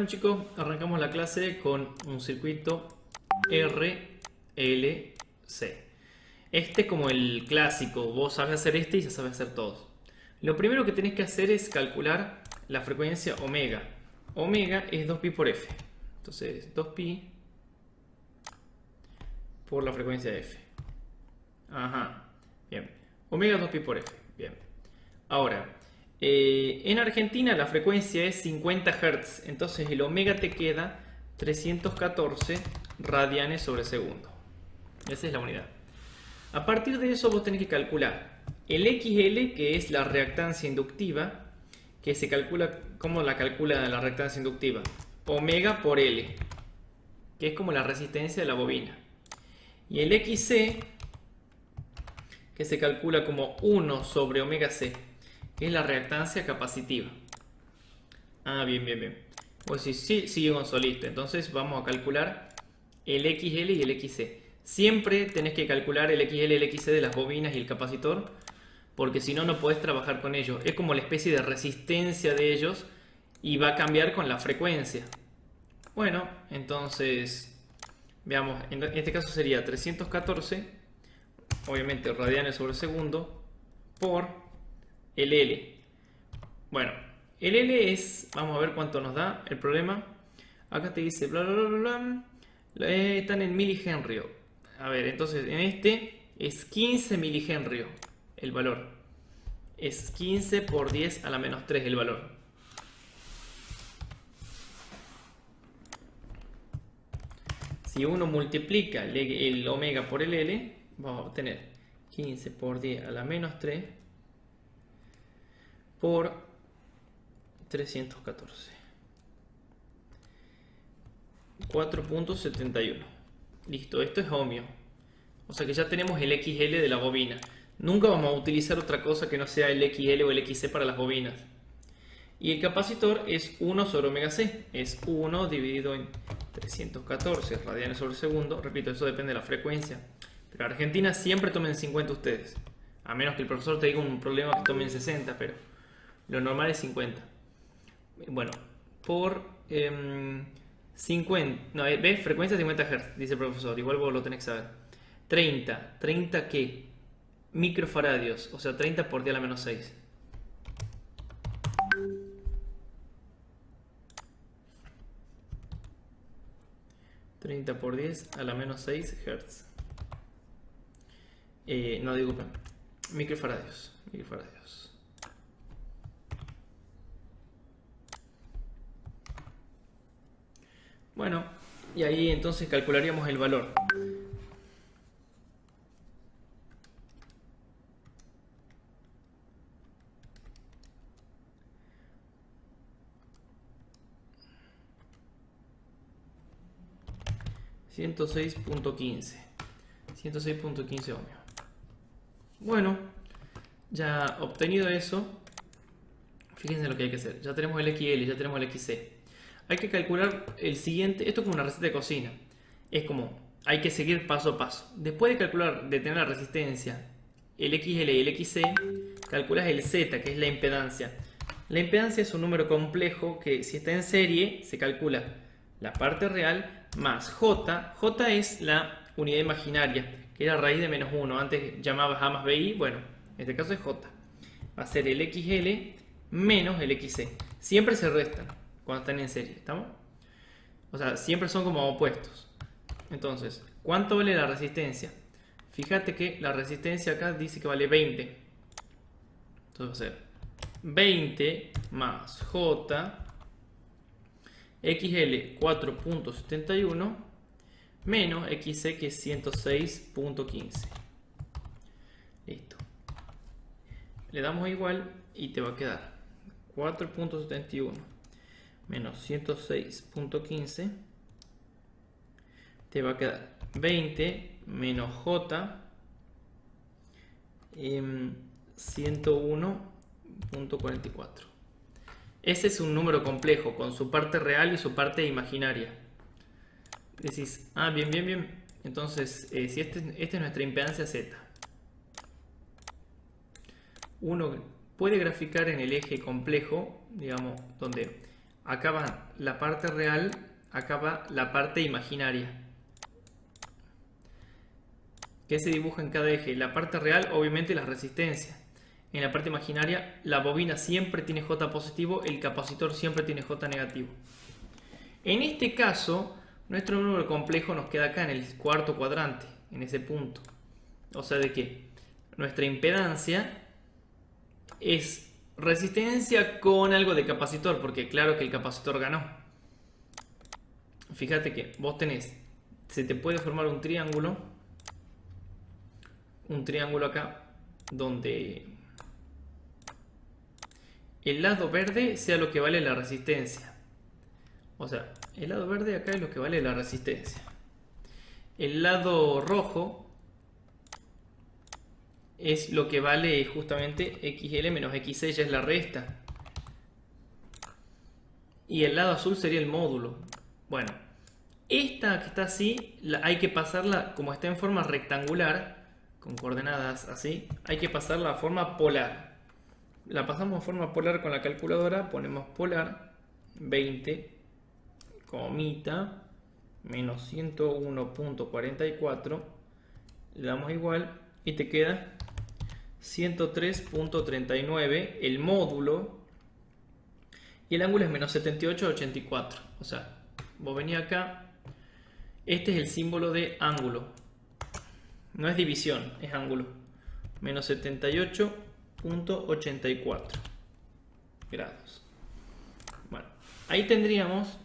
Bueno chicos, arrancamos la clase con un circuito RLC. Este es como el clásico, vos sabes hacer este y ya sabes hacer todos. Lo primero que tenés que hacer es calcular la frecuencia omega. Omega es 2pi por f. Entonces 2pi por la frecuencia de f. Ajá, bien. Omega 2pi por f, bien. Ahora, en Argentina la frecuencia es 50 Hz, entonces el omega te queda 314 radianes sobre segundo. Esa es la unidad. A partir de eso vos tenés que calcular el XL, que es la reactancia inductiva, que se calcula, ¿cómo la calcula la reactancia inductiva? Omega por L, que es como la resistencia de la bobina. Y el XC, que se calcula como 1 sobre omega C, que es la reactancia capacitiva. Ah, bien, bien, bien. Pues sí, sigue con solista. Entonces vamos a calcular el XL y el XC. Siempre tenés que calcular el XL y el XC de las bobinas y el capacitor, porque si no, no podés trabajar con ellos. Es como la especie de resistencia de ellos y va a cambiar con la frecuencia. Bueno, entonces, veamos, en este caso sería 314, obviamente radianes sobre segundo, por el L. Bueno, el L es, vamos a ver cuánto nos da el problema. Acá te dice bla bla bla bla, bla, están en milihenry. A ver, entonces en este es 15 milihenry el valor. Es 15 por 10 a la menos 3 el valor. Si uno multiplica el omega por el L, vamos a obtener 15 por 10 a la menos 3 por 314. 4.71. Listo, esto es ohmio. O sea que ya tenemos el XL de la bobina. Nunca vamos a utilizar otra cosa que no sea el XL o el XC para las bobinas. Y el capacitor es 1 sobre omega C. Es 1 dividido en 314 radianes sobre segundo. Repito, eso depende de la frecuencia. Pero en Argentina siempre tomen 50 ustedes. A menos que el profesor te diga un problema que tomen 60, pero lo normal es 50. Bueno, por 50, no, ¿ves? Frecuencia 50 Hz, dice el profesor, igual vos lo tenés que saber. 30 ¿qué? Microfaradios, o sea, 30 por 10 a la menos 6. Por 10 a la menos 6 Hz. No, disculpen, microfaradios. Bueno, y ahí entonces calcularíamos el valor. $106.15 ohmios. Bueno, ya obtenido eso, fíjense lo que hay que hacer. Ya tenemos el XL, ya tenemos el XC. Hay que calcular el siguiente. Esto es como una receta de cocina. Es como, hay que seguir paso a paso. Después de calcular, de tener la resistencia, el XL y el XC, calculas el Z, que es la impedancia. La impedancia es un número complejo que, si está en serie, se calcula la parte real más J. J es la unidad imaginaria, que era raíz de menos 1. Antes llamabas A más BI. Bueno, en este caso es J. Va a ser el XL menos el XC. Siempre se restan cuando están en serie, ¿estamos? O sea, siempre son como opuestos. Entonces, ¿cuánto vale la resistencia? Fíjate que la resistencia acá dice que vale 20. Entonces va a ser 20 más J XL 4.71 menos XC, que es 106.15. Listo. Le damos igual y te va a quedar 4.71 menos 106.15. Te va a quedar 20 menos J 101.44. Ese es un número complejo con su parte real y su parte imaginaria. Decís, ah, bien, bien, bien. Entonces, si esta es nuestra impedancia Z, uno puede graficar en el eje complejo, digamos, donde Acá va la parte real, acá va la parte imaginaria. ¿Qué se dibuja en cada eje? La parte real, obviamente, las resistencias. En la parte imaginaria, la bobina siempre tiene J positivo, el capacitor siempre tiene J negativo. En este caso, nuestro número complejo nos queda acá en el cuarto cuadrante, en ese punto. O sea, de que nuestra impedancia es resistencia con algo de capacitor, porque claro que el capacitor ganó. Fíjate que vos tenés, se te puede formar un triángulo acá, donde el lado verde sea lo que vale la resistencia. O sea, el lado verde acá es lo que vale la resistencia. El lado rojo es lo que vale justamente XL menos XC, ya es la resta. Y el lado azul sería el módulo. Bueno, esta que está así, hay que pasarla, como está en forma rectangular, con coordenadas así, hay que pasarla a forma polar. La pasamos a forma polar con la calculadora, ponemos polar 20, comita, menos 101.44, le damos igual y te queda 103.39 el módulo y el ángulo es menos 78,84. O sea, vos venís acá, este es el símbolo de ángulo, no es división, es ángulo, menos 78.84 grados. Bueno, ahí tendríamos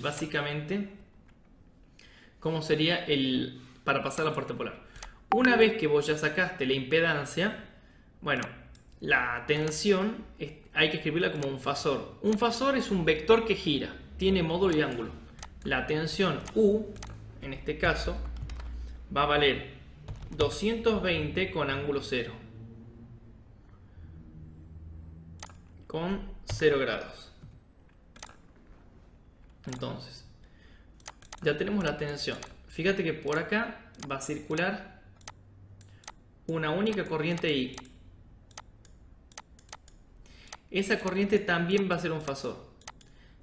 básicamente cómo sería para pasar la parte polar. Una vez que vos ya sacaste la impedancia, bueno, la tensión hay que escribirla como un fasor. Un fasor es un vector que gira, tiene módulo y ángulo. La tensión U, en este caso, va a valer 220 con ángulo 0. Con 0 grados. Entonces, ya tenemos la tensión. Fíjate que por acá va a circular una única corriente I. Esa corriente también va a ser un fasor.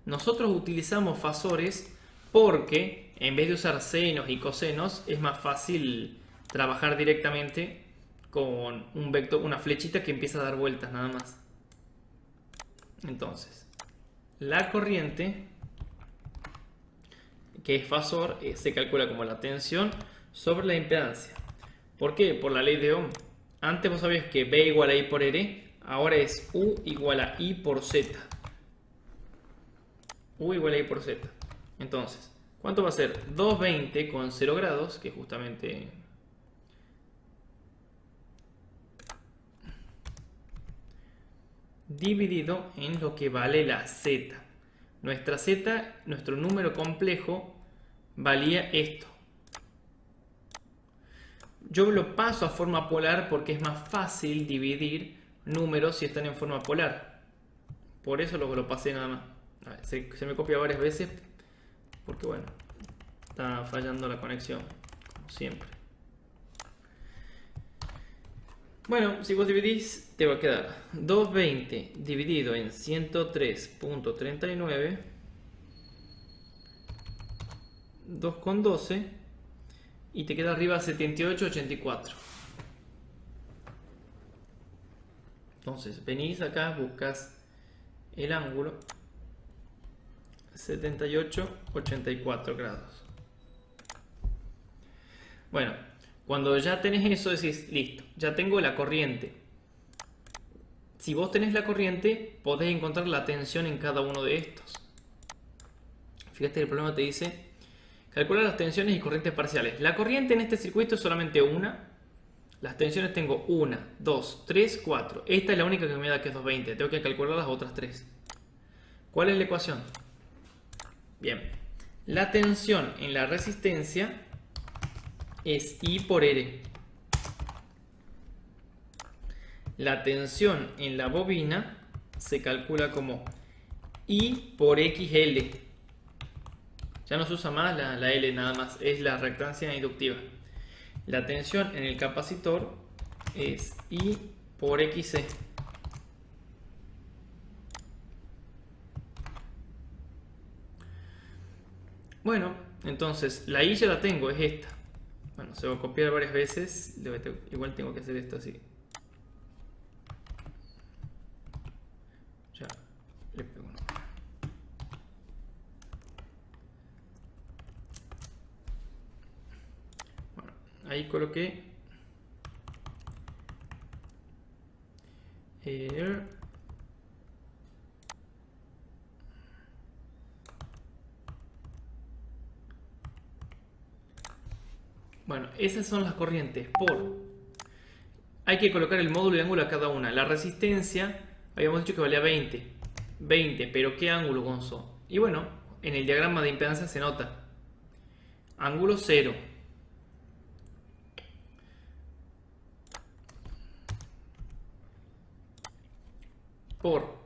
Nosotros utilizamos fasores porque en vez de usar senos y cosenos es más fácil trabajar directamente con un vector, una flechita que empieza a dar vueltas nada más. Entonces, la corriente que es fasor se calcula como la tensión sobre la impedancia. ¿Por qué? Por la ley de Ohm. Antes vos sabías que B igual a I por R, ahora es U igual a I por Z. U igual a I por Z. Entonces, ¿cuánto va a ser? 220 con 0 grados, que justamente dividido en lo que vale la Z. Nuestra Z, nuestro número complejo, valía esto. Yo lo paso a forma polar porque es más fácil dividir números si están en forma polar. Por eso lo pasé nada más. A ver, se me copia varias veces porque bueno, está fallando la conexión, como siempre. Bueno, si vos dividís, te va a quedar 220 dividido en 103.39, 2,12 y te queda arriba 78,84. Entonces, venís acá, buscas el ángulo 78,84 grados. Bueno, cuando ya tenés eso, decís, listo, ya tengo la corriente. Si vos tenés la corriente, podés encontrar la tensión en cada uno de estos. Fíjate que el problema te dice, calcular las tensiones y corrientes parciales. La corriente en este circuito es solamente una. Las tensiones tengo 1, 2, 3, 4. Esta es la única que me da que es 220. Tengo que calcular las otras 3. ¿Cuál es la ecuación? Bien, la tensión en la resistencia es I por R. La tensión en la bobina se calcula como I por XL. Ya no se usa más la L nada más, es la reactancia inductiva. La tensión en el capacitor es I por XC. Bueno, entonces la Y ya la tengo, es esta. Bueno, se va a copiar varias veces. Igual tengo que hacer esto así. Ya, le pego uno. Bueno, ahí coloqué Bueno, esas son las corrientes hay que colocar el módulo y ángulo a cada una. La resistencia, habíamos dicho que valía 20. 20, pero ¿qué ángulo, Gonzo? Y bueno, en el diagrama de impedancia se nota. Ángulo 0. Por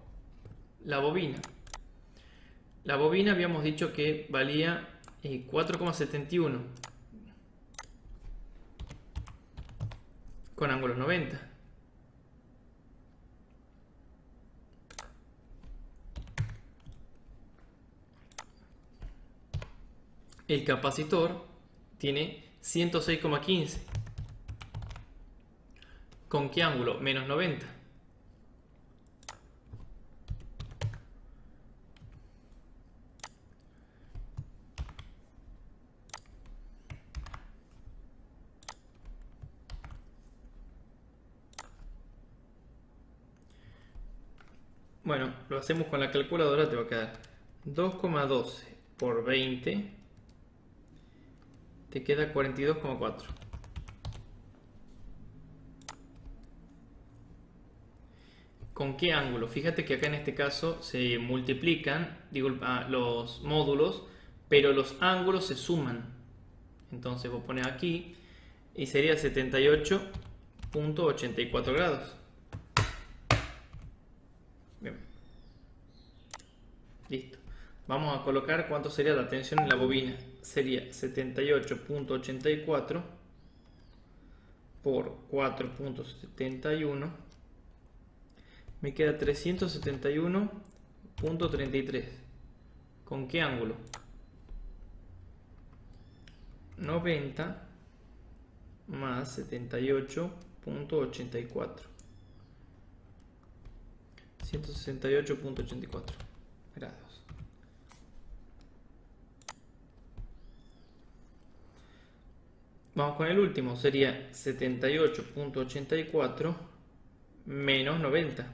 la bobina. La bobina habíamos dicho que valía 4,71. Con ángulos 90. El capacitor tiene 106,15. ¿Con qué ángulo? Menos 90. Bueno, lo hacemos con la calculadora, te va a quedar 2,12 por 20, te queda 42,4. ¿Con qué ángulo? Fíjate que acá en este caso se multiplican, los módulos, pero los ángulos se suman. Entonces vos pones aquí y sería 78,84 grados. Bien. Listo. Vamos a colocar cuánto sería la tensión en la bobina. Sería 78,84 por 4,71. Me queda 371,33. ¿Con qué ángulo? 90 más 78,84. 168,84 grados. Vamos con el último, sería 78,84 menos 90.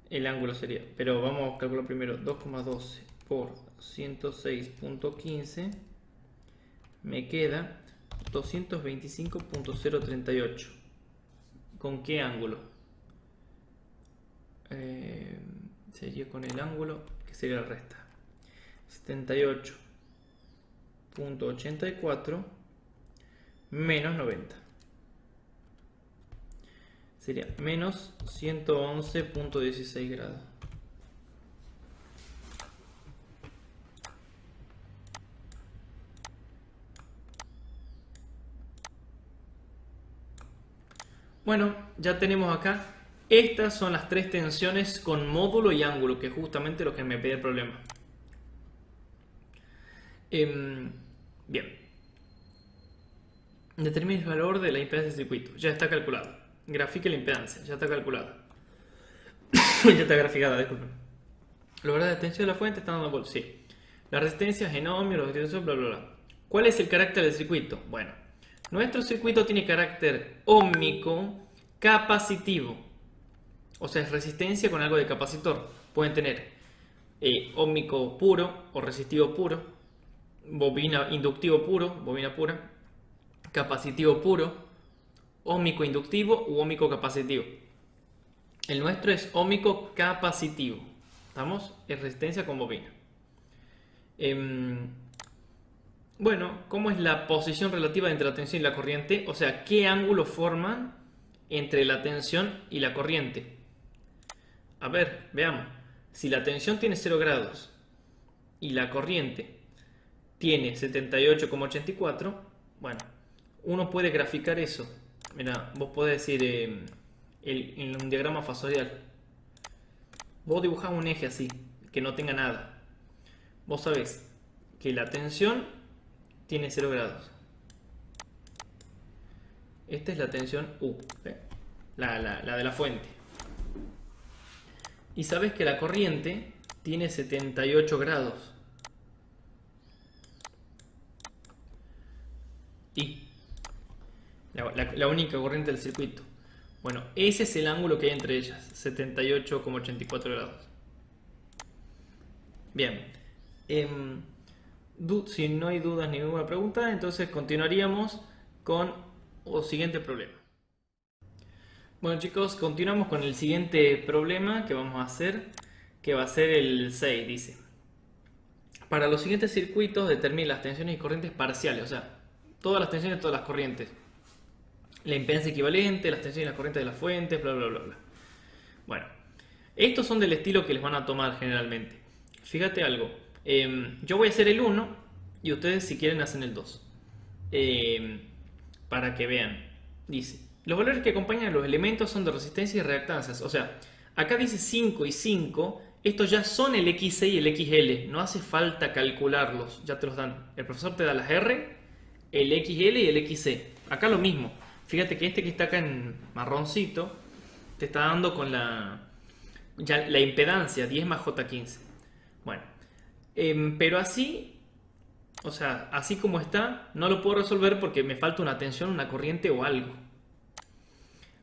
El ángulo sería, pero vamos a calcular primero 2,12 por 106,15. Me queda 225,038. ¿Con qué ángulo? Sería con el ángulo que sería la resta. 78,84 menos 90. Sería menos 111,16 grados. Bueno, ya tenemos acá. Estas son las tres tensiones con módulo y ángulo, que es justamente lo que me pide el problema. Bien. Determine el valor de la impedancia del circuito. Ya está calculado. Grafique la impedancia. Ya está calculada. Ya está graficada, disculpen. La verdad de tensión de la fuente está dando vuelta. Sí. La resistencia es en ohmios, los resistores, bla, bla, bla. ¿Cuál es el carácter del circuito? Bueno, nuestro circuito tiene carácter óhmico capacitivo. O sea, es resistencia con algo de capacitor. Pueden tener óhmico puro o resistivo puro, bobina inductivo puro, bobina pura, capacitivo puro, óhmico inductivo u óhmico capacitivo. El nuestro es óhmico capacitivo. ¿Estamos? Es resistencia con bobina. Bueno, ¿cómo es la posición relativa entre la tensión y la corriente? O sea, ¿qué ángulo forman entre la tensión y la corriente? A ver, veamos. Si la tensión tiene 0 grados y la corriente tiene 78,84, bueno, uno puede graficar eso. Mira, vos podés decir en un diagrama fasorial. Vos dibujás un eje así, que no tenga nada. Vos sabés que la tensión tiene 0 grados. Esta es la tensión U, ¿ve? La de la fuente. Y sabes que la corriente tiene 78 grados. Y la única corriente del circuito. Bueno, ese es el ángulo que hay entre ellas, 78,84 grados. Bien. Si no hay dudas ni ninguna pregunta, entonces continuaríamos con el siguiente problema. Bueno chicos, continuamos con el siguiente problema que vamos a hacer, que va a ser el 6, dice. Para los siguientes circuitos determine las tensiones y corrientes parciales, o sea, todas las tensiones, todas las corrientes. La impedancia equivalente, las tensiones y las corrientes de las fuentes, bla bla bla bla. Bueno, estos son del estilo que les van a tomar generalmente. Fíjate algo, yo voy a hacer el 1 y ustedes si quieren hacen el 2. Para que vean, dice, los valores que acompañan los elementos son de resistencia y reactancias. O sea, acá dice 5 y 5, estos ya son el XC y el XL, no hace falta calcularlos, ya te los dan. El profesor te da las R, el XL y el XC. Acá lo mismo. Fíjate que este que está acá en marroncito te está dando con la impedancia 10 más J15. Bueno, pero así, o sea, así como está, no lo puedo resolver porque me falta una tensión, una corriente o algo.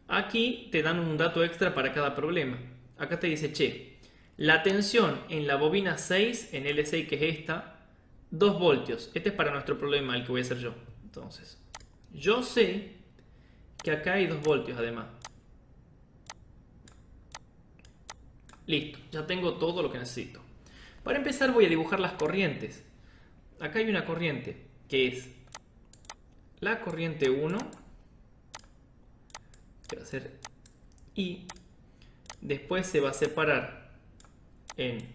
Aquí te dan un dato extra para cada problema. Acá te dice, che, la tensión en la bobina 6, en L6 que es esta, 2 voltios. Este es para nuestro problema, el que voy a hacer yo. Entonces, yo sé que acá hay 2 voltios además. Listo, ya tengo todo lo que necesito. Para empezar voy a dibujar las corrientes. Acá hay una corriente que es la corriente 1, que va a ser I. Después se va a separar en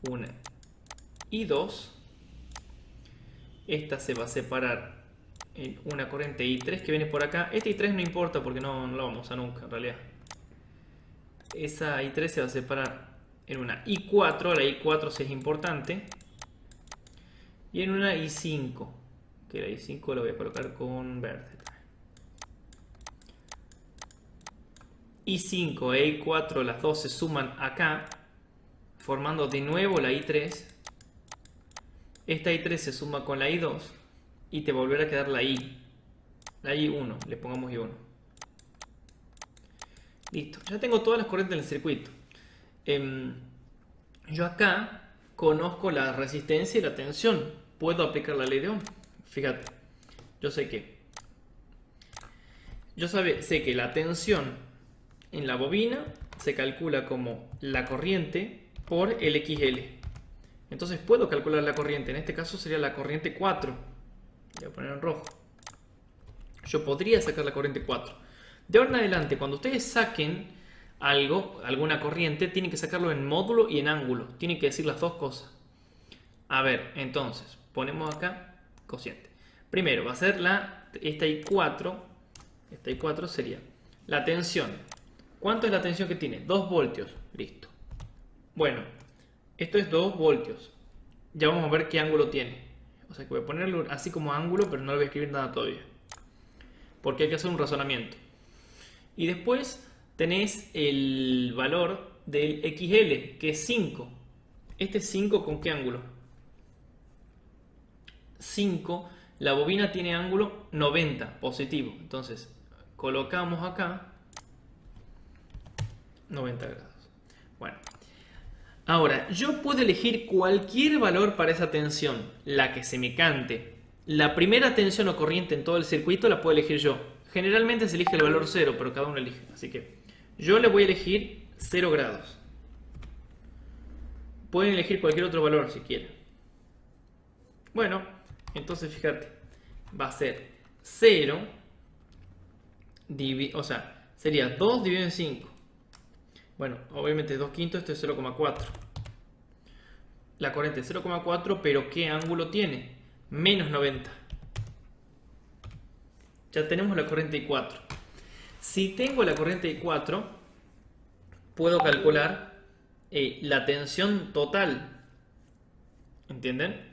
una I2. Esta se va a separar en una corriente I3 que viene por acá. Este I3 no importa porque no lo vamos a usar nunca en realidad. Esa I3 se va a separar en una I4, la I4 sí es importante. Y en una I5, que la I5 lo voy a colocar con verde. I5 e I4, las dos se suman acá, formando de nuevo la I3. Esta I3 se suma con la I2 y te volverá a quedar la I1, le pongamos I1. Listo, ya tengo todas las corrientes del circuito. Yo acá conozco la resistencia y la tensión. Puedo aplicar la ley de Ohm. Fíjate, yo sé que la tensión en la bobina se calcula como la corriente por el XL. Entonces puedo calcular la corriente. En este caso sería la corriente 4. Voy a poner en rojo. Yo podría sacar la corriente 4. De ahora en adelante, cuando ustedes saquen algo, alguna corriente, tienen que sacarlo en módulo y en ángulo. Tienen que decir las dos cosas. A ver, entonces, ponemos acá cociente. Primero, va a ser esta I4. Esta I4 sería la tensión. ¿Cuánto es la tensión que tiene? 2 voltios. Listo. Bueno, esto es 2 voltios. Ya vamos a ver qué ángulo tiene. O sea que voy a ponerlo así como ángulo, pero no le voy a escribir nada todavía. Porque hay que hacer un razonamiento. Y después tenés el valor del XL, que es 5. Este 5, ¿con qué ángulo? 5. La bobina tiene ángulo 90, positivo. Entonces, colocamos acá 90 grados. Bueno. Ahora, yo puedo elegir cualquier valor para esa tensión, la que se me cante. La primera tensión o corriente en todo el circuito la puedo elegir yo. Generalmente se elige el valor 0, pero cada uno elige. Así que yo le voy a elegir 0 grados. Pueden elegir cualquier otro valor si quieren. Bueno, entonces fíjate, va a ser 0, o sea, sería 2 dividido en 5. Bueno, obviamente 2 quintos, esto es 0,4. La corriente es 0,4, pero ¿qué ángulo tiene? Menos 90. Ya tenemos la corriente I4. Si tengo la corriente I4, puedo calcular la tensión total. ¿Entienden?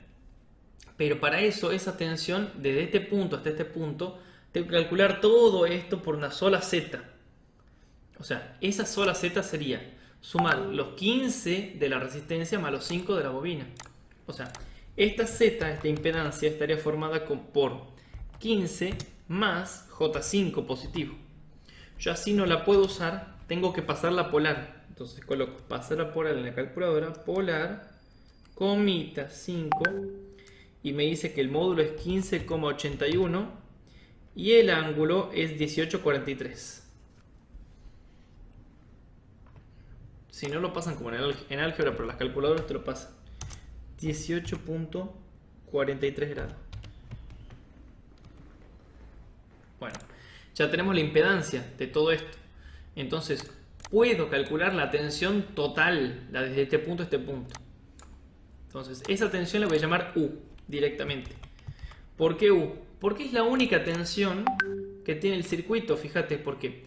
Pero para eso, esa tensión, desde este punto hasta este punto, tengo que calcular todo esto por una sola Z. O sea, esa sola Z sería sumar los 15 de la resistencia más los 5 de la bobina. O sea, esta Z, esta impedancia, estaría formada por 15 más J5 positivo. Yo así no la puedo usar, tengo que pasarla a polar. Entonces coloco pasar a polar en la calculadora, polar, comita 5, y me dice que el módulo es 15,81 y el ángulo es 18,43. Si no lo pasan como en álgebra, pero las calculadoras te lo pasan. 18,43 grados. Bueno, ya tenemos la impedancia de todo esto. Entonces, puedo calcular la tensión total, la desde este punto a este punto. Entonces, esa tensión la voy a llamar U directamente. ¿Por qué U? Porque es la única tensión que tiene el circuito. Fíjate, porque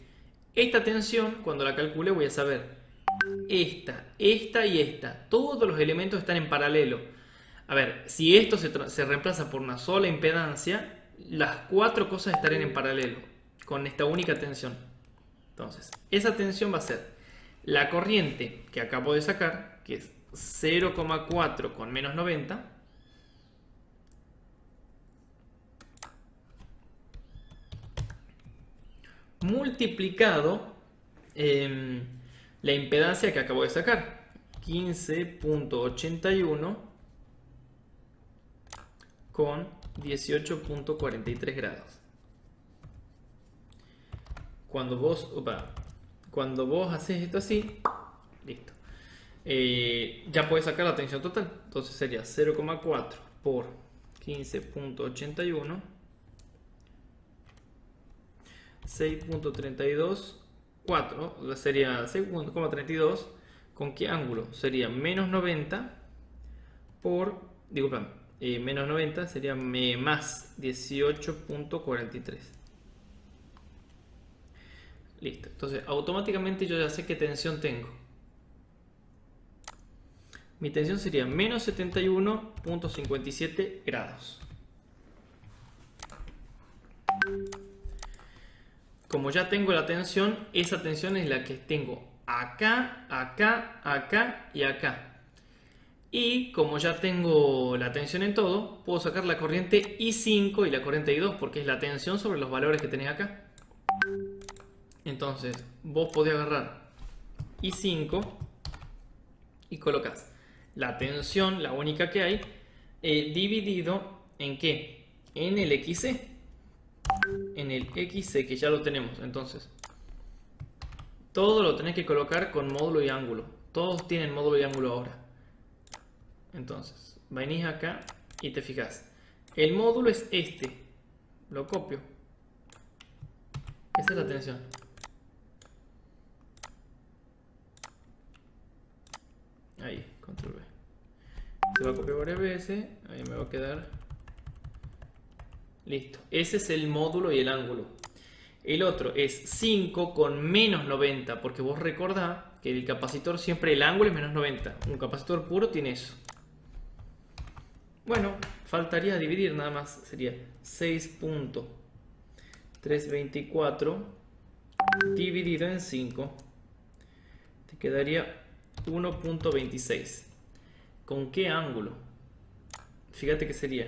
esta tensión, cuando la calcule, voy a saber esta y esta. Todos los elementos están en paralelo. A ver, si esto se reemplaza por una sola impedancia, las cuatro cosas estarían en paralelo con esta única tensión. Entonces, esa tensión va a ser la corriente que acabo de sacar, que es 0,4 con menos 90, multiplicado la impedancia que acabo de sacar, 15,81 con 18,43 grados. Cuando vos haces esto así, listo. Ya puedes sacar la tensión total. Entonces sería 0,4 por 15,81, 6,32, 4, sería 6,32. ¿Con qué ángulo? Sería menos 90 por, menos 90 sería más 18,43. Listo. Entonces automáticamente yo ya sé qué tensión tengo. Mi tensión sería menos 71,57 grados. Como ya tengo la tensión, esa tensión es la que tengo acá, acá, acá y acá. Y como ya tengo la tensión en todo, puedo sacar la corriente I5 y la corriente I2, porque es la tensión sobre los valores que tenés acá. Entonces, vos podés agarrar I5 y colocas la tensión, la única que hay, dividido en ¿qué? En el XC. En el XC, que ya lo tenemos. Entonces, todo lo tenés que colocar con módulo y ángulo. Todos tienen módulo y ángulo ahora. Entonces, venís acá y te fijas. El módulo es este. Lo copio. Esa es la tensión. Ahí, control V. Se va a copiar varias veces. Ahí me va a quedar. Listo. Ese es el módulo y el ángulo. El otro es 5 con menos 90. Porque vos recordá que el capacitor siempre el ángulo es menos 90. Un capacitor puro tiene eso. Bueno, faltaría dividir nada más. Sería 6,324 dividido en 5. Te quedaría 1,26. ¿Con qué ángulo? Fíjate que sería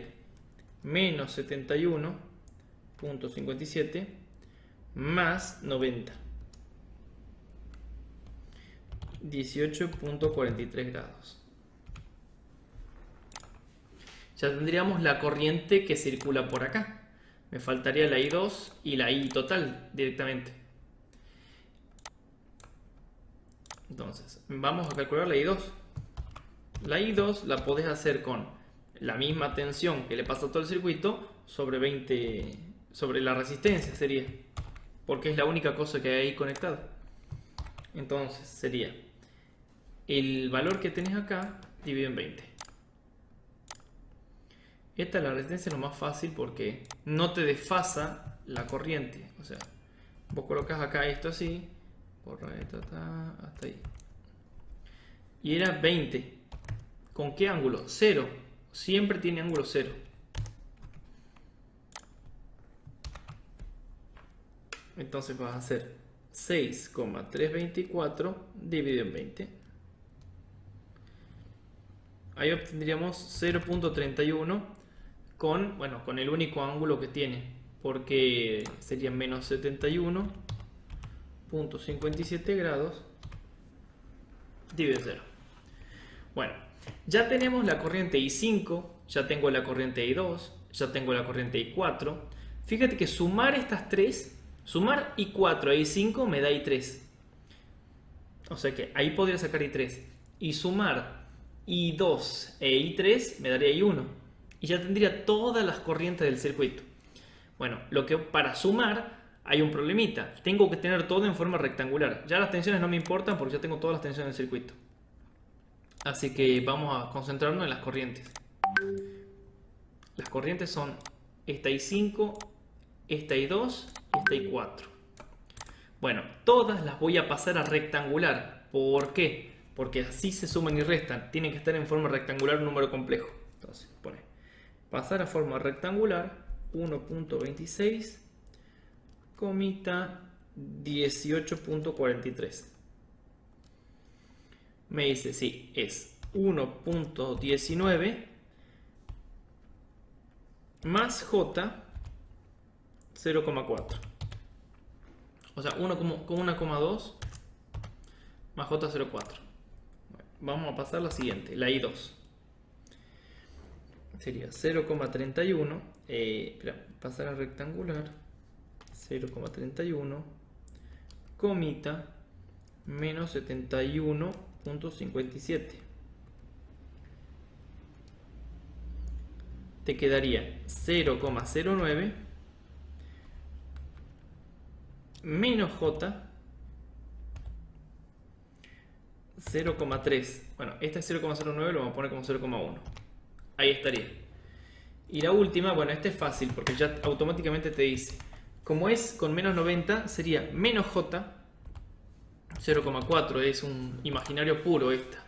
menos 71,57 más 90. 18,43 grados. Ya tendríamos la corriente que circula por acá. Me faltaría la I2 y la I total directamente. Entonces, vamos a calcular la I2. La I2 la podés hacer con la misma tensión que le pasa a todo el circuito sobre 20, sobre la resistencia sería, porque es la única cosa que hay ahí conectada. Entonces sería el valor que tenés acá dividido en 20. Esta es la resistencia, lo más fácil porque no te desfasa la corriente. O sea, vos colocas acá esto así, hasta ahí. Y era 20. ¿Con qué ángulo? 0. Siempre tiene ángulo 0. Entonces vas a hacer 6,324 dividido en 20. Ahí obtendríamos 0.31 con el único ángulo que tiene, porque sería menos 71.57 grados dividido en 0. Bueno, ya tenemos la corriente I5, ya tengo la corriente I2, ya tengo la corriente I4. Fíjate que sumar estas tres, sumar I4 a I5 me da I3. O sea que ahí podría sacar I3. Y sumar I2 e I3 me daría I1. Y ya tendría todas las corrientes del circuito. Bueno, para sumar hay un problemita. Tengo que tener todo en forma rectangular. Ya las tensiones no me importan porque ya tengo todas las tensiones del circuito. Así que vamos a concentrarnos en las corrientes. Las corrientes son esta I5, esta I2 y esta I4. Bueno, todas las voy a pasar a rectangular. ¿Por qué? Porque así se suman y restan. Tienen que estar en forma rectangular un número complejo. Entonces, pone pasar a forma rectangular 1.26, comita 18.43. Me dice, sí, es 1.19 más J 0,4. O sea, 1,2 más J 0,4. Vamos a pasar a la siguiente, la I2. Sería 0,31. Pasar a rectangular. 0,31, comita, menos 71.57. Te quedaría 0,09 menos J 0,3. Bueno, este es 0,09, lo vamos a poner como 0,1. Ahí estaría. Y la última, bueno, este es fácil porque ya automáticamente te dice, como es con menos 90, sería menos J 0,4. Es un imaginario puro esta.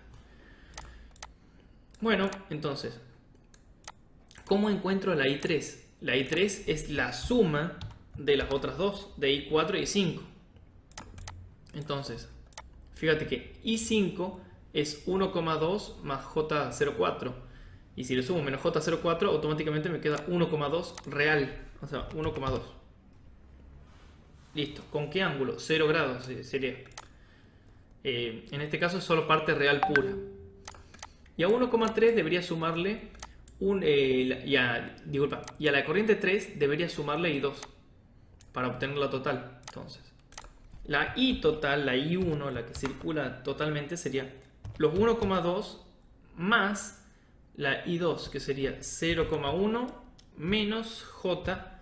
Bueno, entonces, ¿cómo encuentro la I3? La I3 es la suma de las otras dos, de I4 y I5. Entonces, fíjate que I5 es 1,2 más J04. Y si le sumo menos J04, automáticamente me queda 1,2 real. O sea, 1,2. Listo. ¿Con qué ángulo? 0 grados sería. En este caso es solo parte real pura. Y a 1,3 debería sumarle y a la corriente 3 debería sumarle I2 para obtener la total. Entonces, la I total, la I1, la que circula totalmente, sería los 1,2 más la I2, que sería 0,1 menos J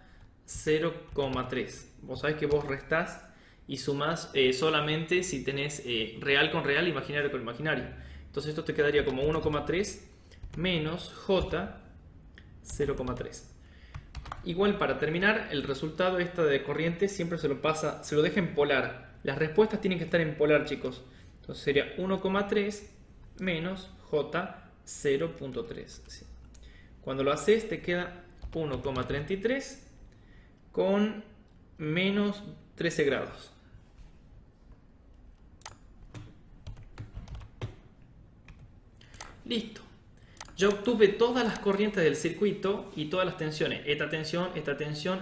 0,3. Vos sabés que vos restás y sumás solamente si tenés real con real, imaginario con imaginario. Entonces esto te quedaría como 1,3 menos J 0,3. Igual, para terminar, el resultado esta de corriente siempre se lo deja en polar. Las respuestas tienen que estar en polar, chicos. Entonces sería 1,3 menos J 0,3. Sí. Cuando lo haces te queda 1,33 con menos 13 grados. Listo. Yo obtuve todas las corrientes del circuito y todas las tensiones. Esta tensión,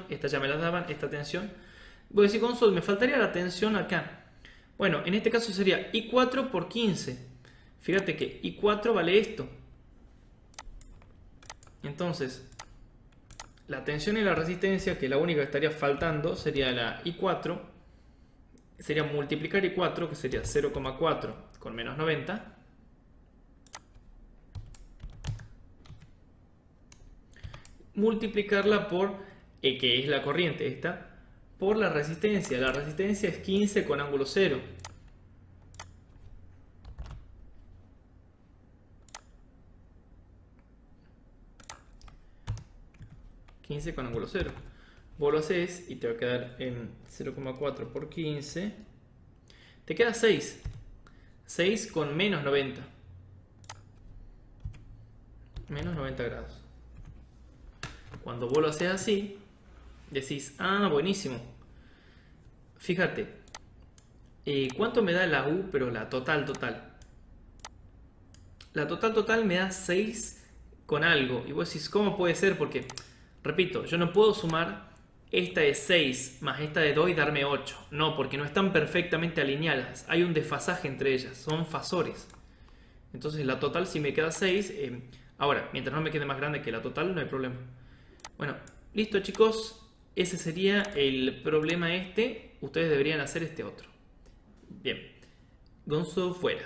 esta ya me la daban, esta tensión. Voy a decir, Gonzalo, me faltaría la tensión acá. Bueno, en este caso sería I4 por 15. Fíjate que I4 vale esto. Entonces, la tensión y la resistencia, que la única que estaría faltando sería la I4. Sería multiplicar I4, que sería 0,4 con menos 90. Multiplicarla por, que es la corriente esta, por la resistencia. La resistencia es 15 con ángulo 0. Con ángulo 0. Vos lo haces y te va a quedar en 0,4 por 15. Te queda 6. 6 con menos 90. Menos 90 grados. Cuando vos lo haces así, decís, ah, buenísimo. fíjate, ¿cuánto me da la U, pero la total? La total me da 6 con algo. Y vos decís, ¿cómo puede ser? Porque, repito, yo no puedo sumar esta de 6 más esta de 2 y darme 8. No, porque no están perfectamente alineadas. Hay un desfasaje entre ellas, son fasores. Entonces la total si me queda 6. Ahora, mientras no me quede más grande que la total, no hay problema. Bueno, listo chicos. Ese sería el problema este. Ustedes deberían hacer este otro. Bien. Gonzo fuera.